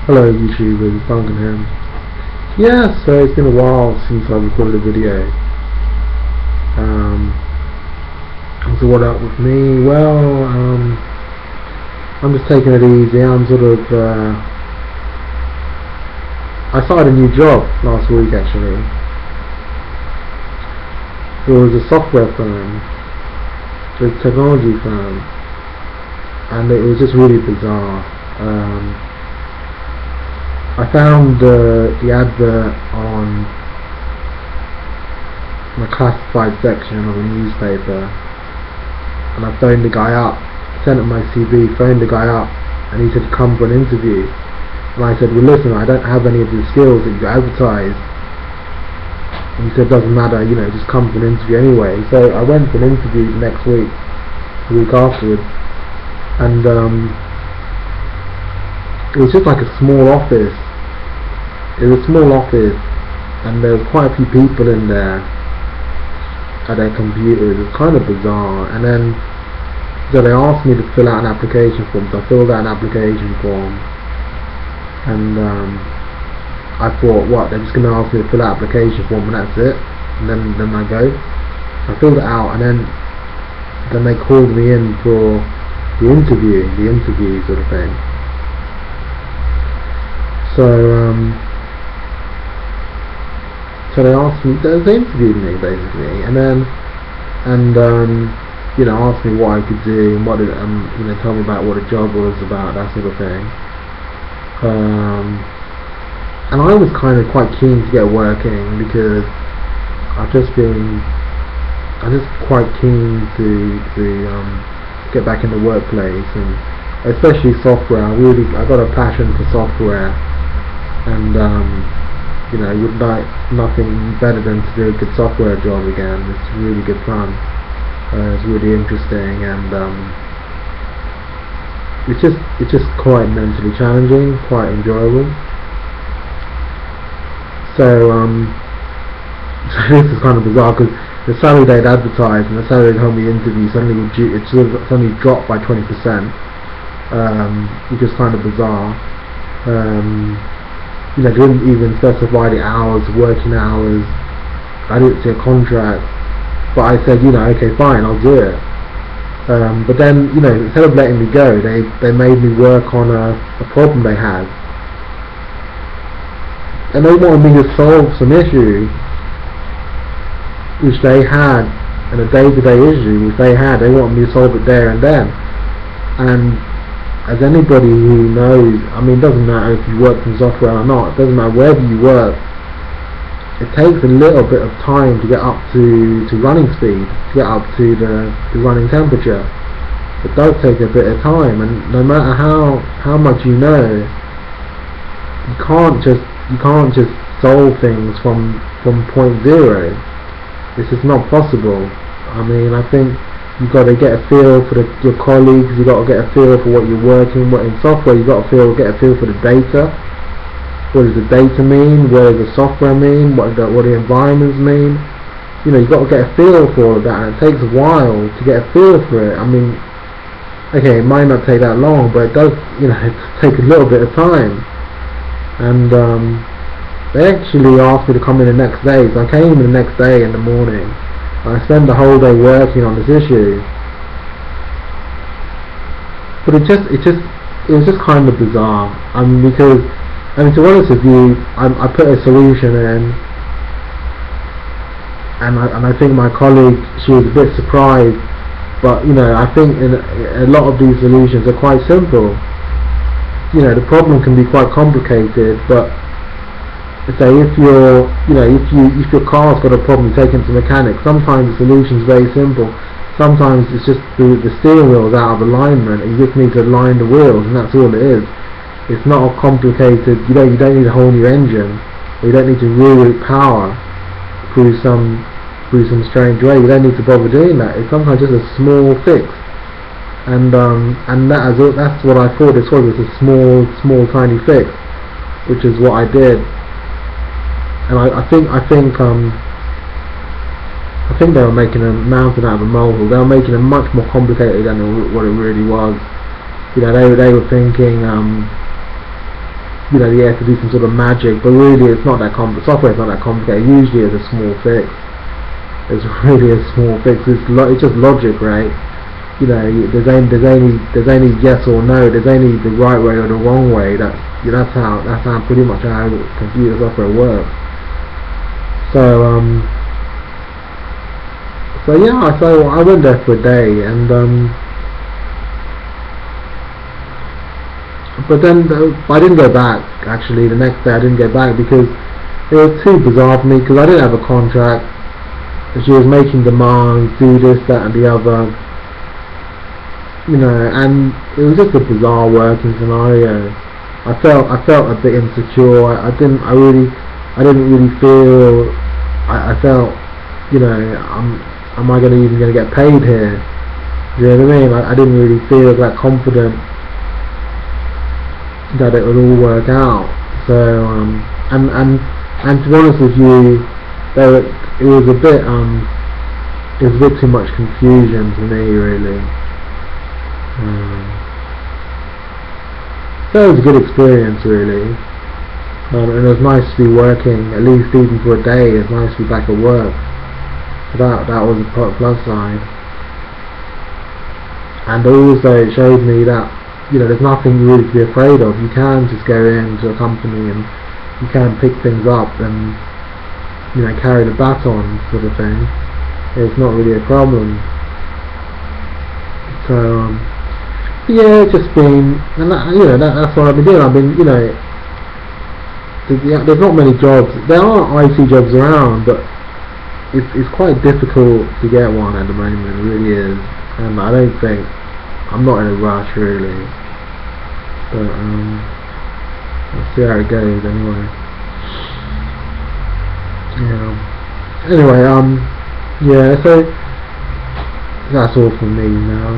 Hello YouTube, it's Duncan here. Yeah, so it's been a while since I recorded a video. So what up with me? Well, I'm just taking it easy. I started a new job last week actually. It was a software firm, a technology firm, and it was just really bizarre. I found the advert on the classified section of a newspaper, and I phoned the guy up, sent him my CV, phoned the guy up, and he said come for an interview. And I said, well listen, I don't have any of the skills that you advertise. And he said, doesn't matter, just come for an interview anyway. So I went for an interview next week, the week afterwards, and it was just like a small office. It was a small office, and there was quite a few people in there at their computers. It was kind of bizarre. And then, so they asked me to fill out an application form. So I filled out an application form, and I thought, what? They're just going to ask me to fill out an application form, and that's it. And then I go. I filled it out, and then they called me in for the interview sort of thing. So they asked me, they interviewed me basically, and asked me what I could do and what did, tell me about what the job was about, that sort of thing. And I was kind of quite keen to get working because I'm just quite keen to get back in the workplace, and especially software. I got a passion for software, and would like nothing better than to do a good software job again. It's really good fun. It's really interesting, and it's just quite mentally challenging, quite enjoyable. So this is kind of bizarre because the salary they'd advertised and the salary they'd held me interview suddenly dropped by 20%, which is kind of bizarre. They didn't even specify the hours, working hours. I didn't see a contract, but I said, okay, fine, I'll do it. But then, instead of letting me go, they made me work on a problem they had, and they wanted me to solve some issue which they had, and a day-to-day issue which they had. They wanted me to solve it there and then. And as anybody who knows, it doesn't matter if you work in software or not, it doesn't matter wherever you work, it takes a little bit of time to get up to running speed, to get up to the running temperature. It does take a bit of time, and no matter how much you know, you can't just solve things from point zero. This is not possible. I think you've got to get a feel for your colleagues. You've got to get a feel for what you're working with in software. You've got to get a feel for the data. What does the data mean? What does the software mean? What the environments mean? You've got to get a feel for all of that, and it takes a while to get a feel for it. Okay, it might not take that long, but it does, take a little bit of time. And they actually asked me to come in the next day, so I came in the next day in the morning. I spent the whole day working on this issue, but it was just kind of bizarre. Because to be honest with you, I put a solution in, and I think my colleague, she was a bit surprised. But I think in a lot of these solutions are quite simple. The problem can be quite complicated, but say if your car's got a problem, you take it to the mechanic. Sometimes the solution is very simple. Sometimes it's just the steering wheel is out of alignment, and you just need to align the wheels, and that's all it is. It's not a complicated. You don't need a whole new engine, or you don't need to reroute power through some strange way. You don't need to bother doing that. It's sometimes just a small fix, and that's what I thought this was. It's a small tiny fix, which is what I did. And I think they were making a mountain out of a molehill. They were making it much more complicated than what it really was. They were thinking, you know, you have to do some sort of magic, but really it's not that software is not that complicated. Usually it's a small fix. It's really a small fix. It's just logic, right? You know, there's only yes or no. There's only the right way or the wrong way. That's pretty much how computer software works. So yeah, so I went there for a day, and but then I didn't go back. Actually, the next day I didn't go back because it was too bizarre for me, because I didn't have a contract. She was making demands, do this, that, and the other. You know, and it was just a bizarre working scenario. I felt a bit insecure. I didn't really feel. I felt, you know, am I even going to get paid here? You know what I mean? I didn't really feel that confident that it would all work out. So and to be honest with you, it was a bit too much confusion for me, really. So it was a good experience, really, and it was nice to be working, at least even for a day. It was nice to be back at work. So that was a plus side. And also it showed me that, you know, there's nothing really to be afraid of. You can just go into a company and you can pick things up and, you know, carry the baton, sort of thing. It's not really a problem. So yeah, just been, and that's what I've been doing. I've been, you know, there's not many jobs. There are IT jobs around, but it's quite difficult to get one at the moment. It really is, and I'm not in a rush, really. But let's see how it goes anyway. Yeah. Anyway, yeah. So that's all from me now.